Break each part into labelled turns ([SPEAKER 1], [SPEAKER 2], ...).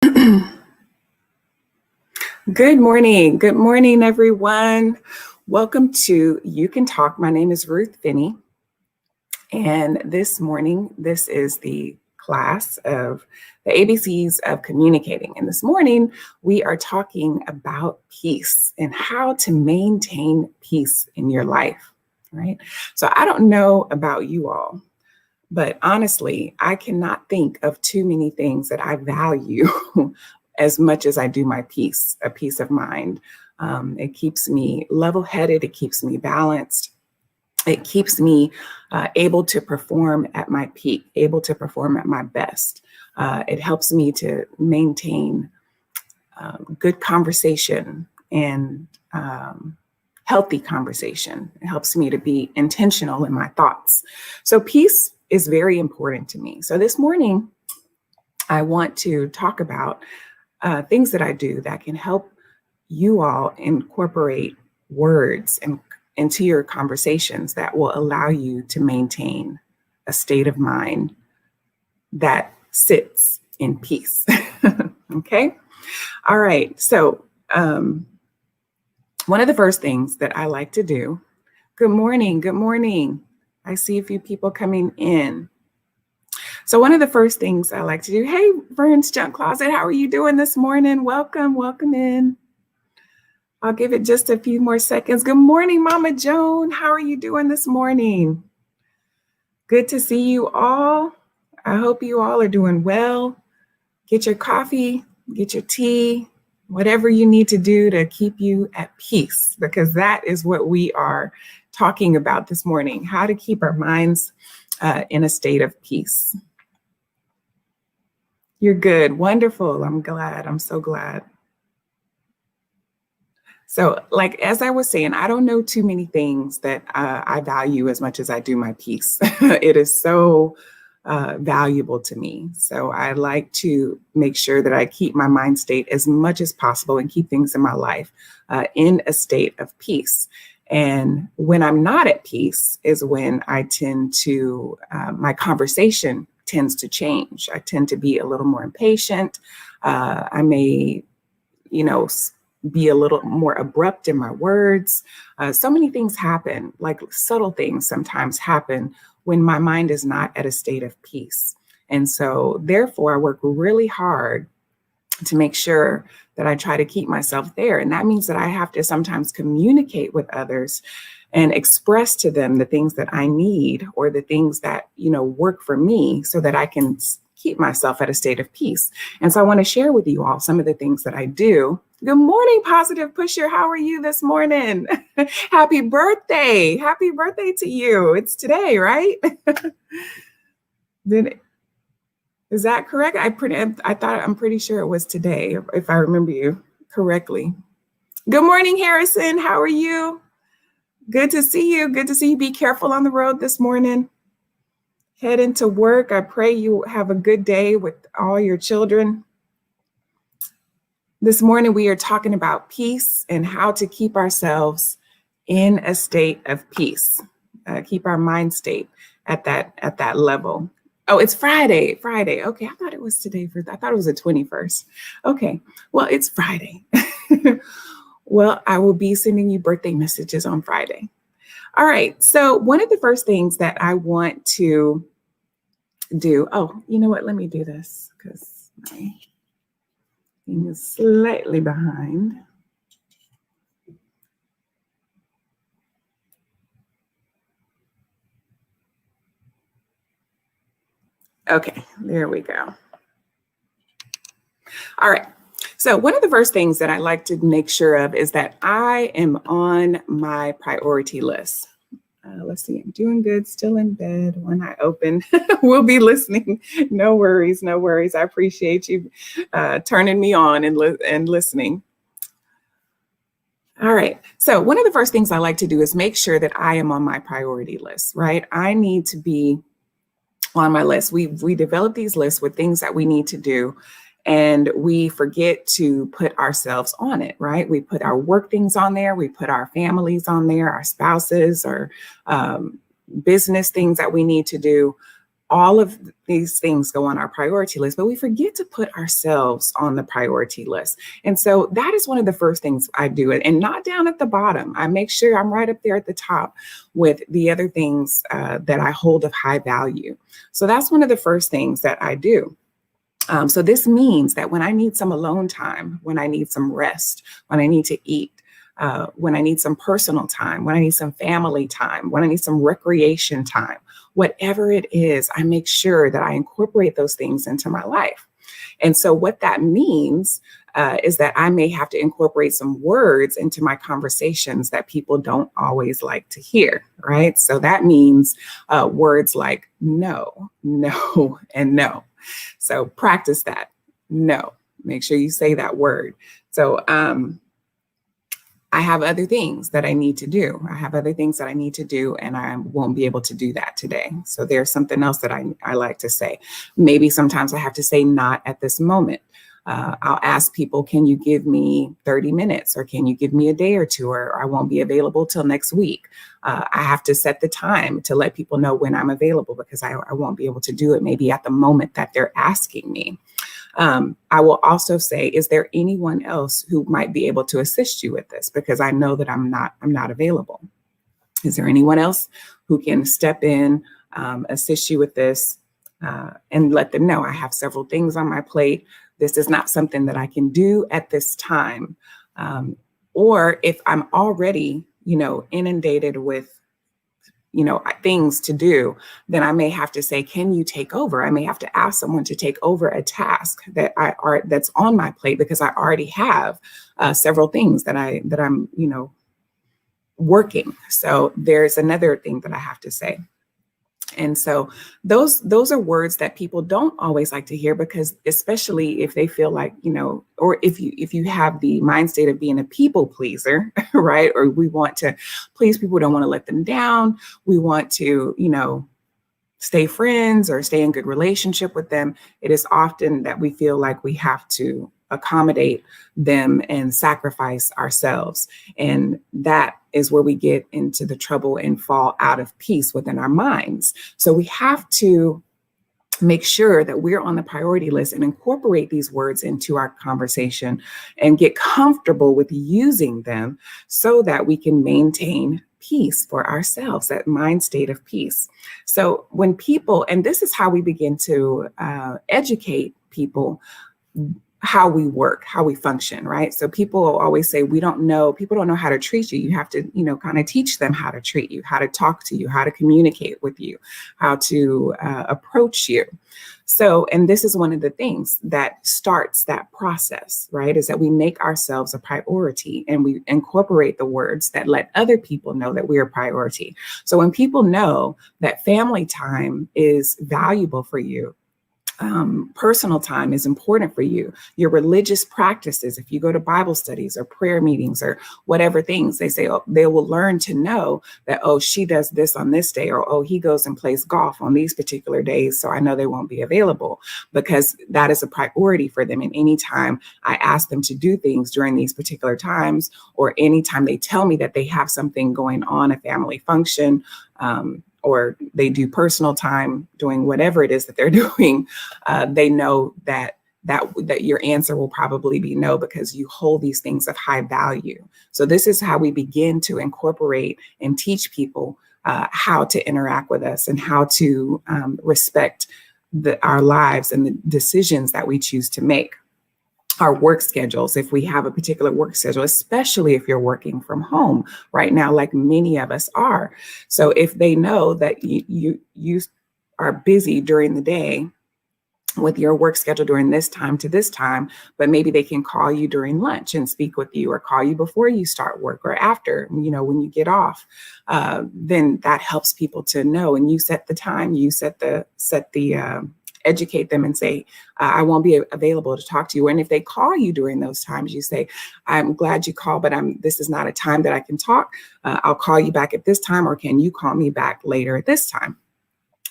[SPEAKER 1] Good morning. Good morning, everyone. Welcome to You Can Talk. My name is Ruth Finney. And this morning, this is the class of the ABCs of communicating. And this morning, we are talking about peace and how to maintain peace in your life, right? So I don't know about you all, but honestly, I cannot think of too many things that I value as much as I do my peace, a peace of mind. It keeps me level-headed. It keeps me balanced. It keeps me able to perform at my peak, able to perform at my best. It helps me to maintain good conversation and healthy conversation. It helps me to be intentional in my thoughts. So peace is very important to me. So this morning, I want to talk about things that I do that can help you all incorporate words into your conversations that will allow you to maintain a state of mind that sits in peace. Okay. All right. So one of the first things that I like to do, good morning. Good morning. I see a few people coming in. So one of the first things I like to do, hey, Vern's Junk Closet, how are you doing this morning? Welcome in. I'll give it just a few more seconds. Good morning, Mama Joan. How are you doing this morning? Good to see you all. I hope you all are doing well. Get your coffee, get your tea, whatever you need to do to keep you at peace, because that is what we are talking about this morning, how to keep our minds in a state of peace. You're good. Wonderful. I'm glad. I'm so glad. So, like, as I was saying, I don't know too many things that I value as much as I do my peace. It is so valuable to me. So I like to make sure that I keep my mind state as much as possible and keep things in my life in a state of peace. And when I'm not at peace is when I tend to, my conversation tends to change. I tend to be a little more impatient. I may, be a little more abrupt in my words. So many things happen, like subtle things sometimes happen when my mind is not at a state of peace. And so therefore, I work really hard to make sure that I try to keep myself there. And that means that I have to sometimes communicate with others and express to them the things that I need or the things that, work for me so that I can keep myself at a state of peace. And so I want to share with you all some of the things that I do. Good morning, Positive Pusher. How are you this morning? Happy birthday. Happy birthday to you. It's today, right? Is that correct? I'm pretty sure it was today, if I remember you correctly. Good morning, Harrison. How are you? Good to see you. Good to see you. Be careful on the road this morning. Head into work. I pray you have a good day with all your children. This morning, we are talking about peace and how to keep ourselves in a state of peace, keep our mind state at that level. Oh, it's Friday. Okay, I thought it was today. I thought it was the 21st. Okay, well, it's Friday. Well, I will be sending you birthday messages on Friday. All right, so one of the first things that I want to do, you know what? Let me do this because my thing is slightly behind. Okay, there we go. All right. So one of the first things that I like to make sure of is that I am on my priority list. Let's see, I'm doing good, still in bed, one eye open. We'll be listening. No worries. I appreciate you turning me on and listening. All right. So one of the first things I like to do is make sure that I am on my priority list, right? I need to be on my list. We develop these lists with things that we need to do, and we forget to put ourselves on it, right? We put our work things on there. We put our families on there, our spouses or business things that we need to do. all of these things go on our priority list, but we forget to put ourselves on the priority list. And so that is one of the first things I do, and not down at the bottom. I make sure I'm right up there at the top with the other things that I hold of high value. So that's one of the first things that I do. So this means that when I need some alone time, when I need some rest, when I need to eat, when I need some personal time, when I need some family time, when I need some recreation time, whatever it is, I make sure that I incorporate those things into my life. And so what that means is that I may have to incorporate some words into my conversations that people don't always like to hear, right? So that means words like no, no, and no. So practice that. No, make sure you say that word. So I have other things that I need to do. I have other things that I need to do, and I won't be able to do that today. So there's something else that I like to say. Maybe sometimes I have to say not at this moment. I'll ask people, can you give me 30 minutes, or can you give me a day or two, or I won't be available till next week. I have to set the time to let people know when I'm available, because I won't be able to do it maybe at the moment that they're asking me. I will also say, is there anyone else who might be able to assist you with this? Because I know that I'm not available. Is there anyone else who can step in, assist you with this, and let them know I have several things on my plate. This is not something that I can do at this time. Or if I'm already, inundated with things to do, then I may have to say, can you take over? I may have to ask someone to take over a task that's on my plate, because I already have several things that I'm working. So there's another thing that I have to say. And so those are words that people don't always like to hear, because especially if they feel like, or if you have the mind state of being a people pleaser, right? Or we want to please people, don't want to let them down. We want to, stay friends or stay in good relationship with them. It is often that we feel like we have to accommodate them and sacrifice ourselves. And that is where we get into the trouble and fall out of peace within our minds. So we have to make sure that we're on the priority list and incorporate these words into our conversation and get comfortable with using them so that we can maintain peace for ourselves, that mind state of peace. So when people, and this is how we begin to educate people how we work, how we function, right? So people always say, people don't know how to treat you. You have to, kind of teach them how to treat you, how to talk to you, how to communicate with you, how to approach you. So, and this is one of the things that starts that process, right? Is that we make ourselves a priority and we incorporate the words that let other people know that we're a priority. So when people know that family time is valuable for you, personal time is important for you, your religious practices, if you go to Bible studies or prayer meetings or whatever things, they say, they will learn to know that, she does this on this day, or, he goes and plays golf on these particular days. So I know they won't be available, because that is a priority for them. And anytime I ask them to do things during these particular times, or anytime they tell me that they have something going on, a family function, or they do personal time doing whatever it is that they're doing, they know that your answer will probably be no, because you hold these things of high value. So this is how we begin to incorporate and teach people how to interact with us and how to respect our lives and the decisions that we choose to make. Our work schedules, if we have a particular work schedule, especially if you're working from home right now, like many of us are. So if they know that you are busy during the day with your work schedule during this time to this time, but maybe they can call you during lunch and speak with you, or call you before you start work or after, when you get off, then that helps people to know. And you set the time, you set the educate them and say, I won't be available to talk to you. And if they call you during those times, you say, I'm glad you called, but this is not a time that I can talk. I'll call you back at this time, or can you call me back later at this time?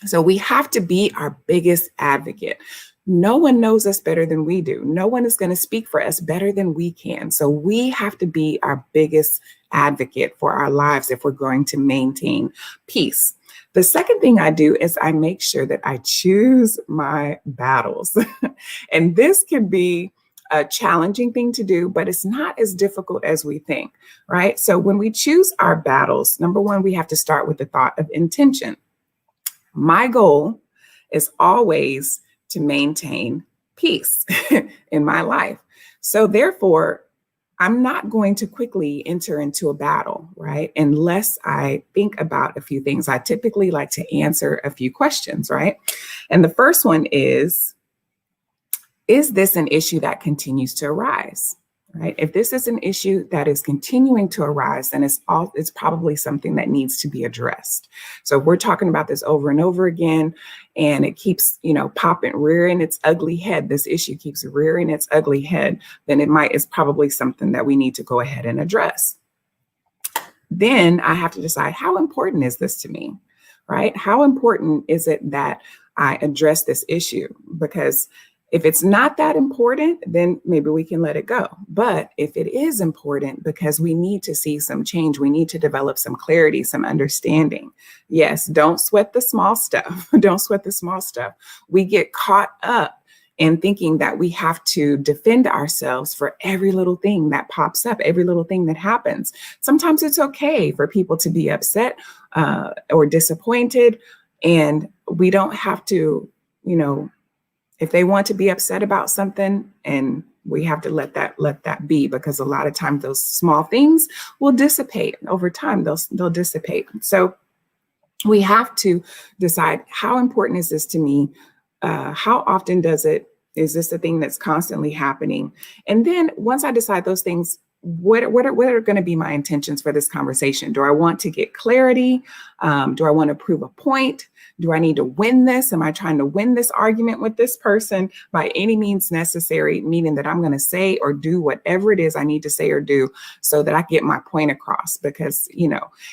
[SPEAKER 1] So we have to be our biggest advocate. No one knows us better than we do. No one is going to speak for us better than we can. So we have to be our biggest advocate for our lives if we're going to maintain peace. The second thing I do is I make sure that I choose my battles. And this can be a challenging thing to do, but it's not as difficult as we think, right? So when we choose our battles, number one, we have to start with the thought of intention. My goal is always to maintain peace in my life. So therefore, I'm not going to quickly enter into a battle, right? Unless I think about a few things. I typically like to answer a few questions, right? And the first one is this an issue that continues to arise? Right? If this is an issue that is continuing to arise, then it's probably something that needs to be addressed. So if we're talking about this over and over again, and it keeps, rearing its ugly head, this issue keeps rearing its ugly head, then it's probably something that we need to go ahead and address. Then I have to decide, how important is this to me, right? How important is it that I address this issue? Because if it's not that important, then maybe we can let it go. But if it is important, because we need to see some change, we need to develop some clarity, some understanding. Yes, don't sweat the small stuff. Don't sweat the small stuff. We get caught up in thinking that we have to defend ourselves for every little thing that pops up, every little thing that happens. Sometimes it's okay for people to be upset or disappointed, and we don't have to, if they want to be upset about something, and we have to let that be, because a lot of times those small things will dissipate over time. They'll dissipate. So we have to decide, how important is this to me? How often is this a thing that's constantly happening? And then once I decide those things, what are going to be my intentions for this conversation? Do I want to get clarity? Do I want to prove a point? Do I need to win this? Am I trying to win this argument with this person by any means necessary, meaning that I'm going to say or do whatever it is I need to say or do so that I get my point across? Because,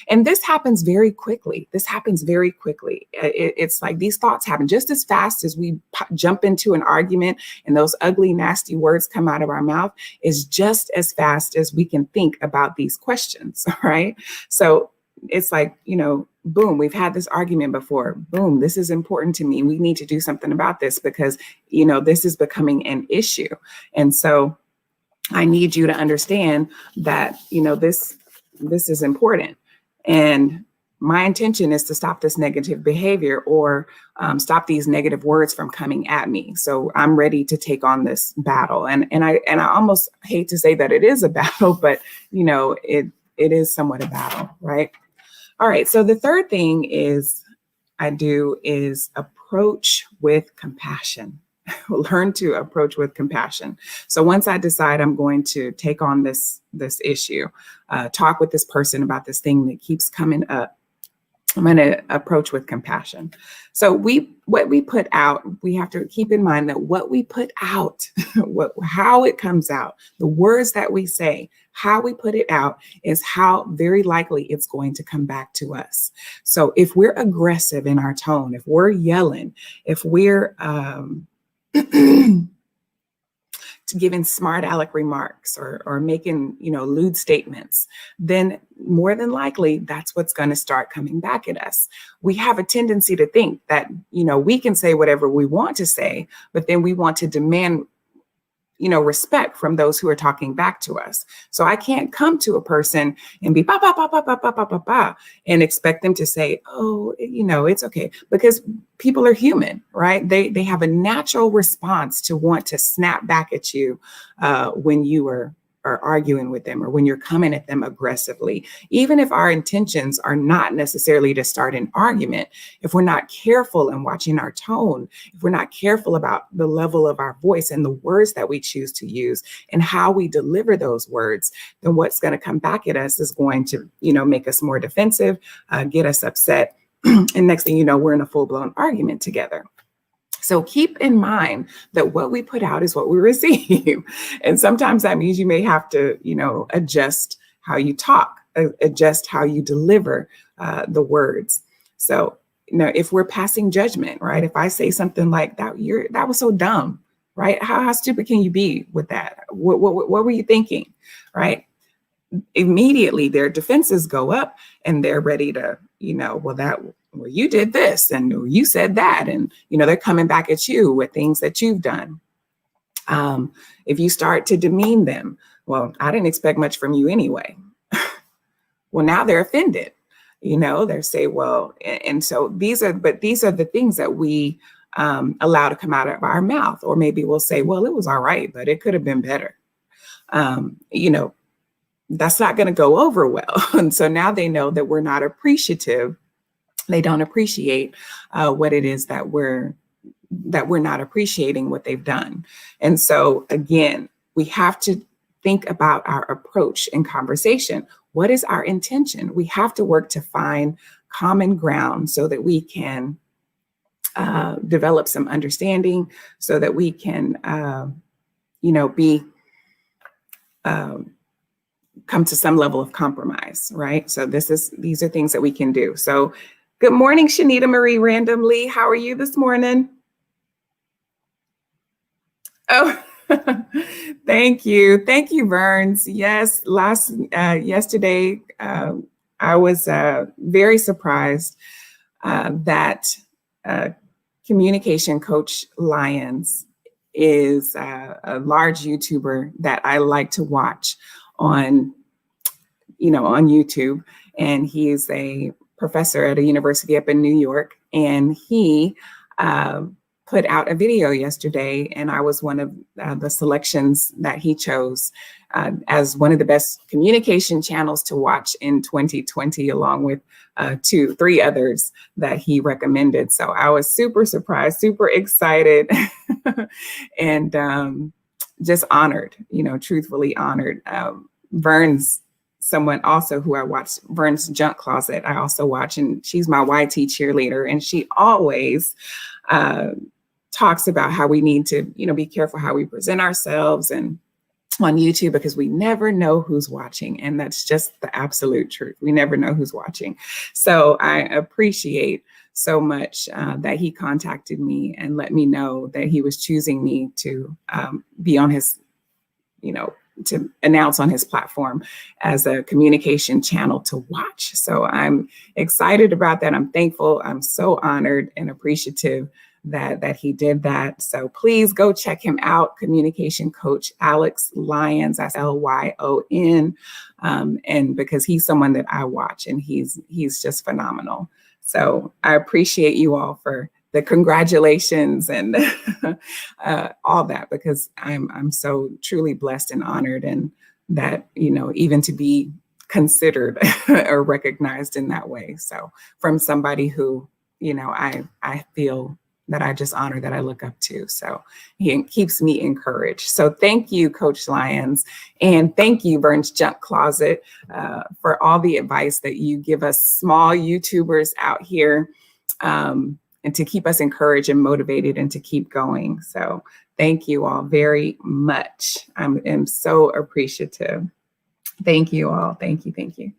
[SPEAKER 1] and this happens very quickly. It's like these thoughts happen just as fast as we jump into an argument and those ugly, nasty words come out of our mouth, is just as fast as we can think about these questions, right? So it's like, boom, we've had this argument before. Boom, this is important to me. We need to do something about this because, this is becoming an issue. And so I need you to understand that, this is important. And my intention is to stop this negative behavior or stop these negative words from coming at me. So I'm ready to take on this battle. And I almost hate to say that it is a battle, but, it is somewhat a battle, right? All right. So the third thing I do is approach with compassion. Learn to approach with compassion. So once I decide I'm going to take on this issue, talk with this person about this thing that keeps coming up, I'm going to approach with compassion. So what we put out, we have to keep in mind that what we put out, how it comes out, the words that we say, how we put it out is how very likely it's going to come back to us. So if we're aggressive in our tone, if we're yelling, if we're giving smart aleck remarks or making, lewd statements, then more than likely that's what's going to start coming back at us. We have a tendency to think that, we can say whatever we want to say, but then we want to demand, respect from those who are talking back to us. So I can't come to a person and be ba ba ba ba ba ba ba ba ba and expect them to say, oh, it's okay, because people are human, right? They have a natural response to want to snap back at you when you are arguing with them or when you're coming at them aggressively. Even if our intentions are not necessarily to start an argument, if we're not careful in watching our tone, if we're not careful about the level of our voice and the words that we choose to use and how we deliver those words, then what's going to come back at us is going to, make us more defensive, get us upset. And next thing you know, we're in a full-blown argument together. So keep in mind that what we put out is what we receive. And sometimes that means you may have to, adjust how you talk, adjust how you deliver the words. So, if we're passing judgment, right? If I say something like that, that was so dumb, right? How stupid can you be with that? What were you thinking, right? Immediately their defenses go up and they're ready to, well, you did this and you said that. And, they're coming back at you with things that you've done. If you start to demean them, well, I didn't expect much from you anyway. Well, now they're offended. They say, well, and so these are the things that we allow to come out of our mouth. Or maybe we'll say, well, it was all right, but it could have been better. That's not going to go over well. And so now they know that we're not appreciative. They don't appreciate what it is that we're not appreciating what they've done. And so again, we have to think about our approach in conversation. What is our intention? We have to work to find common ground so that we can develop some understanding, so that we can, come to some level of compromise, right? So these are things that we can do. So good morning, Shanita Marie Randomly. How are you this morning? Oh, thank you. Thank you, Burns. Yes, yesterday, I was very surprised that communication coach Lyons is a large YouTuber that I like to watch on YouTube. And he is a professor at a university up in New York. And he put out a video yesterday, and I was one of the selections that he chose as one of the best communication channels to watch in 2020, along with 3 others that he recommended. So I was super surprised, super excited, and just honored, truthfully honored. Vern's someone also who I watched, Vern's Junk Closet, I also watch, and she's my YT cheerleader, and she always talks about how we need to, be careful how we present ourselves and on YouTube, because we never know who's watching. And that's just the absolute truth. We never know who's watching. So I appreciate so much that he contacted me and let me know that he was choosing me to be on his, to announce on his platform as a communication channel to watch. So I'm excited about that. I'm thankful. I'm so honored and appreciative that he did that. So please go check him out. Communication coach Alex Lyons, that's Lyon. And because he's someone that I watch, and he's just phenomenal. So I appreciate you all for the congratulations and all that, because I'm so truly blessed and honored, and that, even to be considered or recognized in that way. So from somebody who, I feel that I just honor, that I look up to. So he keeps me encouraged. So thank you, Coach Lyons. And thank you, Vern's Junk Closet, for all the advice that you give us small YouTubers out here, and to keep us encouraged and motivated and to keep going. So thank you all very much. I'm so appreciative. Thank you all. Thank you. Thank you.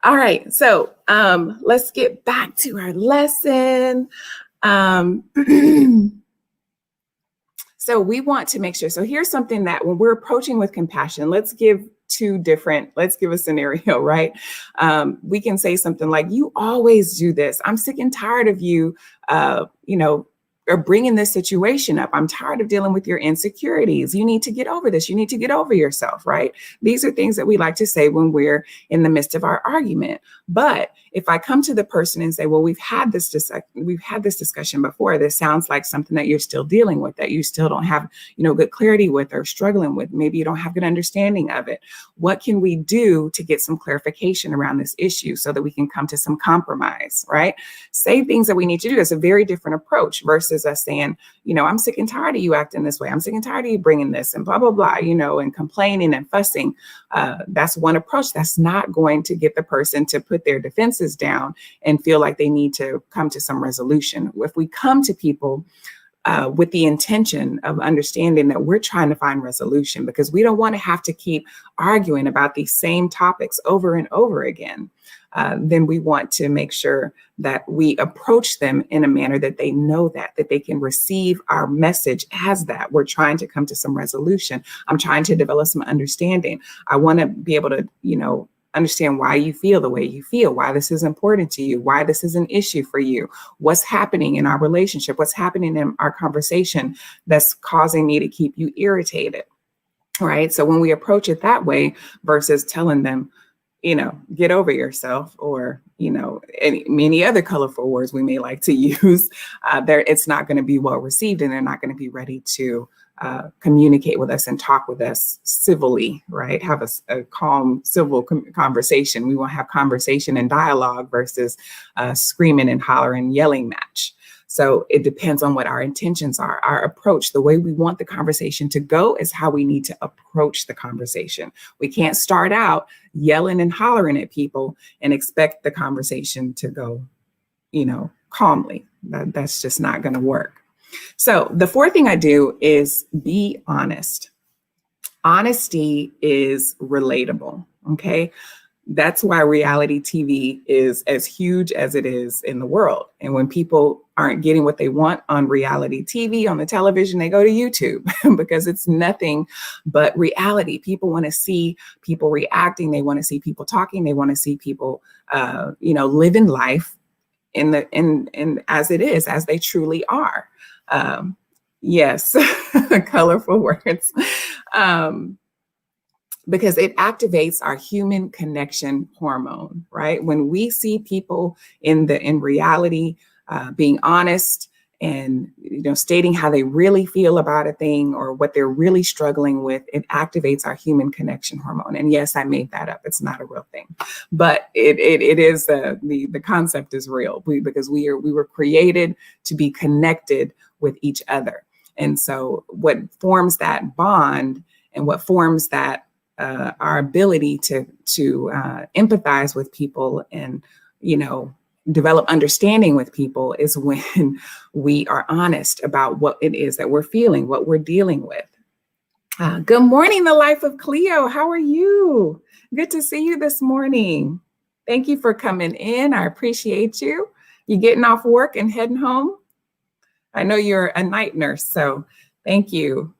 [SPEAKER 1] All right. So let's get back to our lesson. So we want to make sure. So here's something that when we're approaching with compassion, let's give a scenario, right? We can say something like, you always do this. I'm sick and tired of you, or bringing this situation up. I'm tired of dealing with your insecurities. You need to get over this. You need to get over yourself, right? These are things that we like to say when we're in the midst of our argument. But if I come to the person and say, well, we've had this discussion before. This sounds like something that you're still dealing with, that you still don't have, good clarity with, or struggling with. Maybe you don't have good understanding of it. What can we do to get some clarification around this issue so that we can come to some compromise, right? Say things that we need to do. It's a very different approach versus us saying, I'm sick and tired of you acting this way. I'm sick and tired of you bringing this and blah, blah, blah, and complaining and fussing. That's one approach. That's not going to get the person to put their defenses down and feel like they need to come to some resolution. If we come to people with the intention of understanding that we're trying to find resolution, because we don't want to have to keep arguing about these same topics over and over again, then we want to make sure that we approach them in a manner that they know that they can receive our message as that we're trying to come to some resolution. I'm trying to develop some understanding. I want to be able to, understand why you feel the way you feel, why this is important to you, why this is an issue for you, what's happening in our relationship, what's happening in our conversation that's causing me to keep you irritated, right? So when we approach it that way versus telling them, get over yourself, or, many other colorful words we may like to use, it's not going to be well received, and they're not going to be ready to communicate with us and talk with us civilly, right? Have a calm, civil conversation. We want to have conversation and dialogue versus screaming and hollering, yelling match. So it depends on what our intentions are. Our approach, the way we want the conversation to go, is how we need to approach the conversation. We can't start out yelling and hollering at people and expect the conversation to go, calmly. That's just not going to work. So the fourth thing I do is be honest. Honesty is relatable. Okay. That's why reality TV is as huge as it is in the world. And when people aren't getting what they want on reality TV, on the television, they go to YouTube because it's nothing but reality. People want to see people reacting. They want to see people talking. They want to see people, living life in as it is, as they truly are. Yes, colorful words. Because it activates our human connection hormone, right? When we see people in reality, being honest and, stating how they really feel about a thing or what they're really struggling with, it activates our human connection hormone. And yes, I made that up. It's not a real thing, but it is the concept is real because we were created to be connected with each other. And so what forms that bond and what forms that our ability to empathize with people and, develop understanding with people is when we are honest about what it is that we're feeling, what we're dealing with. Good morning, the life of Cleo. How are you? Good to see you this morning. Thank you for coming in. I appreciate you. You getting off work and heading home? I know you're a night nurse, so thank you.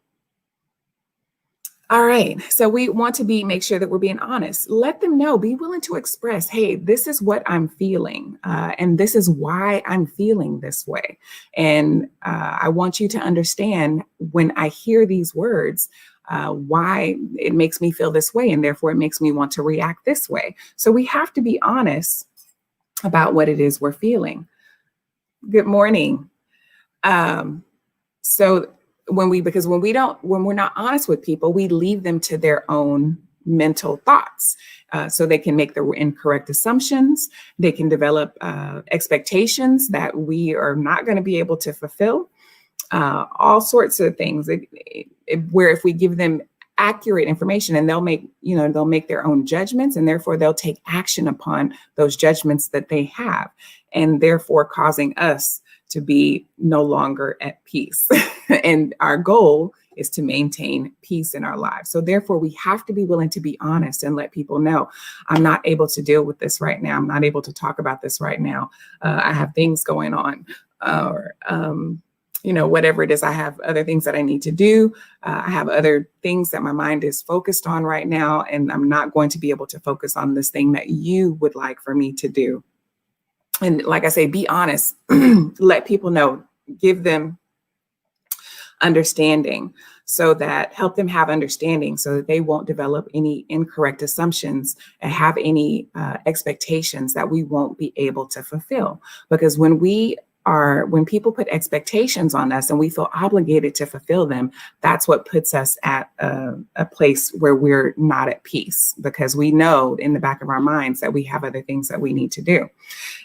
[SPEAKER 1] All right. So we want to make sure that we're being honest. Let them know, be willing to express, hey, this is what I'm feeling. And this is why I'm feeling this way. And I want you to understand when I hear these words, why it makes me feel this way. And therefore it makes me want to react this way. So we have to be honest about what it is we're feeling. Good morning. When we're not honest with people, we leave them to their own mental thoughts. So they can make the incorrect assumptions. They can develop expectations that we are not going to be able to fulfill. All sorts of things where if we give them accurate information, and they'll make their own judgments, and therefore they'll take action upon those judgments that they have, and therefore causing us to be no longer at peace. And our goal is to maintain peace in our lives. So therefore, we have to be willing to be honest and let people know, I'm not able to deal with this right now. I'm not able to talk about this right now. I have things going on, or whatever it is. I have other things that I need to do. I have other things that my mind is focused on right now, and I'm not going to be able to focus on this thing that you would like for me to do. And like I say, be honest, let people know, give them understanding, help them have understanding so that they won't develop any incorrect assumptions and have any expectations that we won't be able to fulfill. Because when people put expectations on us and we feel obligated to fulfill them, that's what puts us at a place where we're not at peace, because we know in the back of our minds that we have other things that we need to do.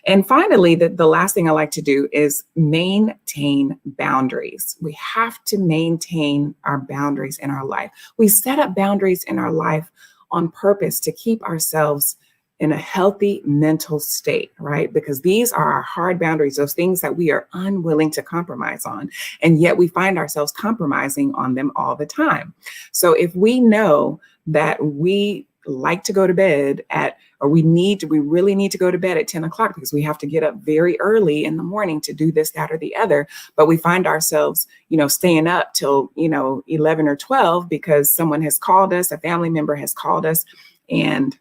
[SPEAKER 1] And finally, the last thing I like to do is maintain boundaries. We have to maintain our boundaries in our life. We set up boundaries in our life on purpose to keep ourselves in a healthy mental state, right? Because these are our hard boundaries, those things that we are unwilling to compromise on. And yet we find ourselves compromising on them all the time. So if we know that we like to go to bed we really need to go to bed at 10 o'clock because we have to get up very early in the morning to do this, that, or the other. But we find ourselves, staying up till, 11 or 12 because someone has called us, a family member has called us, and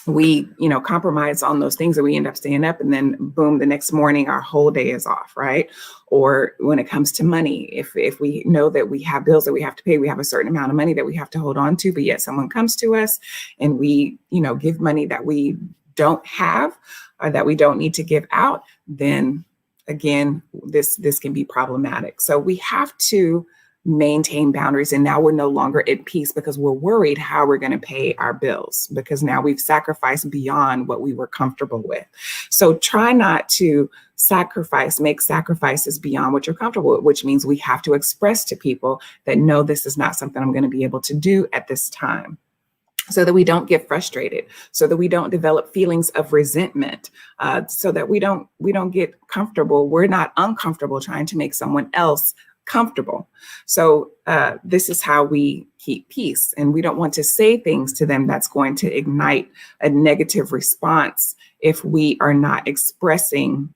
[SPEAKER 1] we, compromise on those things, and we end up staying up, and then boom, the next morning our whole day is off, right? Or when it comes to money, if we know that we have bills that we have to pay, we have a certain amount of money that we have to hold on to, but yet someone comes to us and we, give money that we don't have or that we don't need to give out, then again, this can be problematic. So we have to maintain boundaries. And now we're no longer at peace because we're worried how we're going to pay our bills, because now we've sacrificed beyond what we were comfortable with. So try not to make sacrifices beyond what you're comfortable with, which means we have to express to people that, no, this is not something I'm going to be able to do at this time, so that we don't get frustrated, so that we don't develop feelings of resentment, so that we don't get comfortable. We're not uncomfortable trying to make someone else comfortable. So this is how we keep peace. And we don't want to say things to them that's going to ignite a negative response if we are not expressing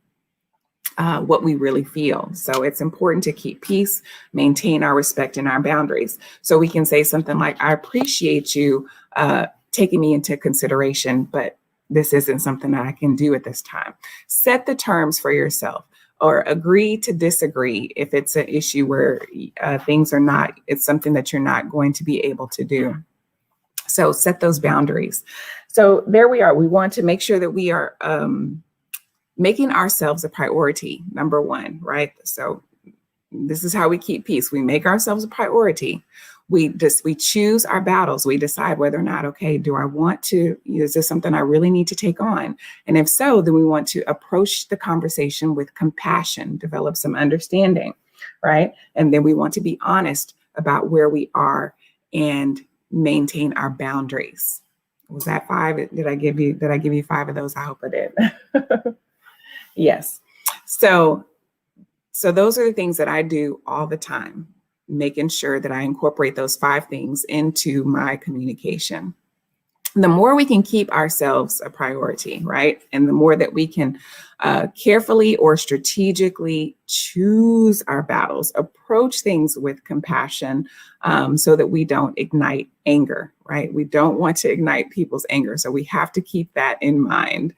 [SPEAKER 1] what we really feel. So it's important to keep peace, maintain our respect and our boundaries. So we can say something like, I appreciate you taking me into consideration, but this isn't something that I can do at this time. Set the terms for yourself, or agree to disagree if it's an issue where it's something that you're not going to be able to do. So set those boundaries. So there we are. We want to make sure that we are making ourselves a priority, number one, right? So this is how we keep peace. We make ourselves a priority. We choose our battles. We decide whether or not, okay, is this something I really need to take on? And if so, then we want to approach the conversation with compassion, develop some understanding, right? And then we want to be honest about where we are and maintain our boundaries. Was that 5? Did I give you 5 of those? I hope I did. Yes. So those are the things that I do all the time, making sure that I incorporate those 5 things into my communication. The more we can keep ourselves a priority, right? And the more that we can carefully or strategically choose our battles, approach things with compassion, so that we don't ignite anger, right? We don't want to ignite people's anger. So we have to keep that in mind.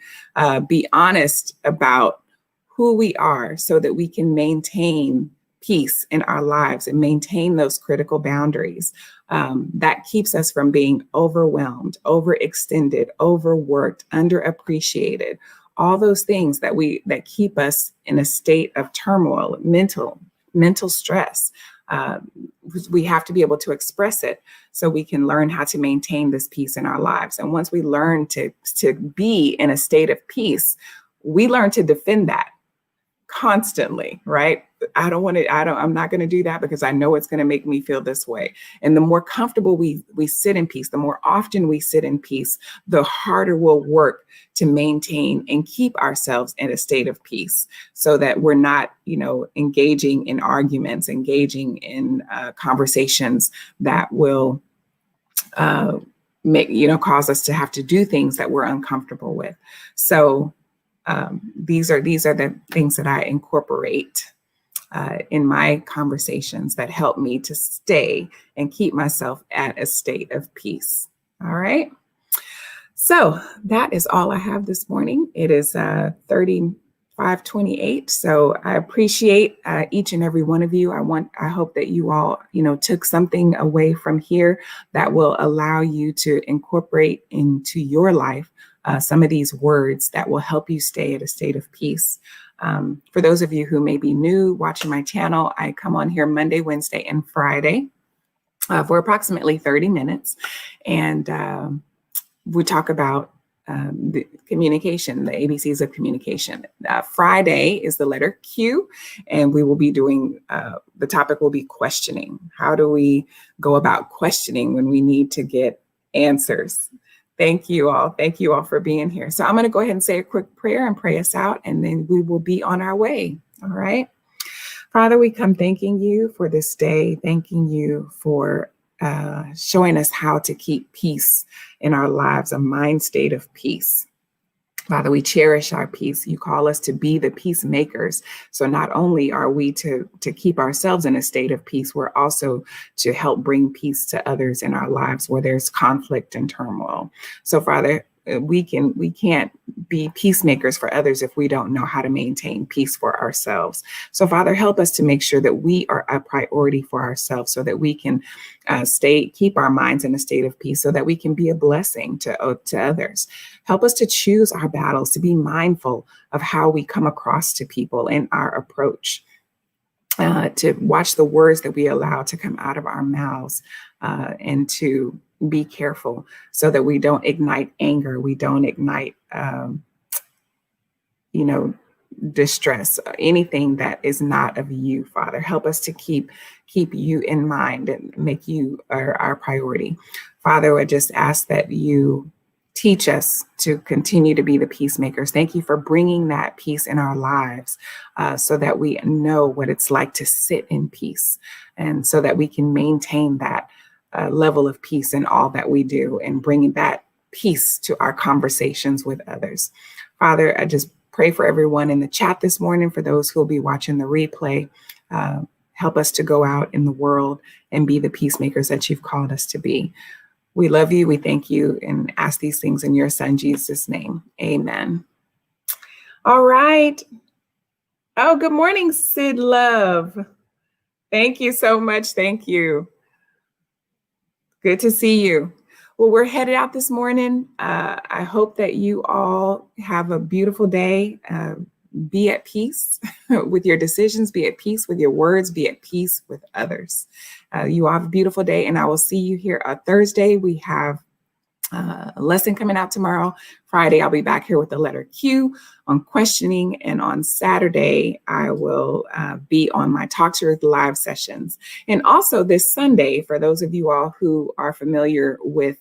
[SPEAKER 1] Be honest about who we are so that we can maintain peace in our lives and maintain those critical boundaries. That keeps us from being overwhelmed, overextended, overworked, underappreciated, all those things that keep us in a state of turmoil, mental stress. We have to be able to express it so we can learn how to maintain this peace in our lives. And once we learn to be in a state of peace, we learn to defend that constantly, right? I'm not going to do that because I know it's going to make me feel this way. And the more comfortable we sit in peace, the more often we sit in peace, the harder we'll work to maintain and keep ourselves in a state of peace, so that we're not, engaging in arguments, engaging in conversations that will cause us to have to do things that we're uncomfortable with. So these are the things that I incorporate in my conversations that help me to stay and keep myself at a state of peace. All right. So that is all I have this morning. It is 35:28. So I appreciate each and every one of you. I hope that you all, took something away from here that will allow you to incorporate into your life some of these words that will help you stay at a state of peace. For those of you who may be new watching my channel, I come on here Monday, Wednesday, and Friday for approximately 30 minutes. And we talk about the communication, the ABCs of communication. Friday is the letter Q, and we will be doing, the topic will be questioning. How do we go about questioning when we need to get answers? Thank you all. Thank you all for being here. So I'm going to go ahead and say a quick prayer and pray us out, and then we will be on our way. All right. Father, we come thanking you for this day, thanking you for showing us how to keep peace in our lives, a mind state of peace. Father, we cherish our peace. You call us to be the peacemakers. So not only are we to keep ourselves in a state of peace, we're also to help bring peace to others in our lives where there's conflict and turmoil. So Father, we can't be peacemakers for others if we don't know how to maintain peace for ourselves. So Father, help us to make sure that we are a priority for ourselves so that we can keep our minds in a state of peace so that we can be a blessing to others. Help us to choose our battles, to be mindful of how we come across to people in our approach. To watch the words that we allow to come out of our mouths, and to be careful so that we don't ignite anger, we don't ignite, distress, anything that is not of you, Father. Help us to keep you in mind and make you our priority. Father, I just ask that you teach us to continue to be the peacemakers. Thank you for bringing that peace in our lives, so that we know what it's like to sit in peace, and so that we can maintain that level of peace in all that we do and bringing that peace to our conversations with others. Father, I just pray for everyone in the chat this morning, for those who will be watching the replay. Help us to go out in the world and be the peacemakers that you've called us to be. We love you. We thank you and ask these things in your son, Jesus' name. Amen. All right. Oh, good morning, Sid Love. Thank you so much. Thank you. Good to see you. Well, we're headed out this morning. I hope that you all have a beautiful day. Be at peace with your decisions, be at peace with your words, be at peace with others. You all have a beautiful day, and I will see you here on Thursday. We have a lesson coming out tomorrow. Friday, I'll be back here with the letter Q on questioning, and on Saturday, I will be on my Talk to Ruth live sessions. And also this Sunday, for those of you all who are familiar with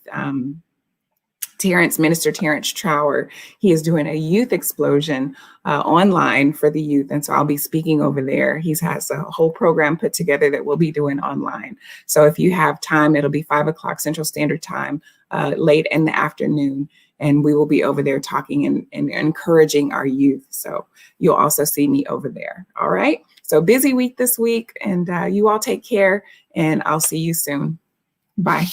[SPEAKER 1] Minister Terrence Trower, he is doing a youth explosion online for the youth. And so I'll be speaking over there. He has a whole program put together that we'll be doing online. So if you have time, it'll be 5 o'clock Central Standard Time, late in the afternoon. And we will be over there talking and encouraging our youth. So you'll also see me over there. All right. So busy week this week, and you all take care, and I'll see you soon. Bye.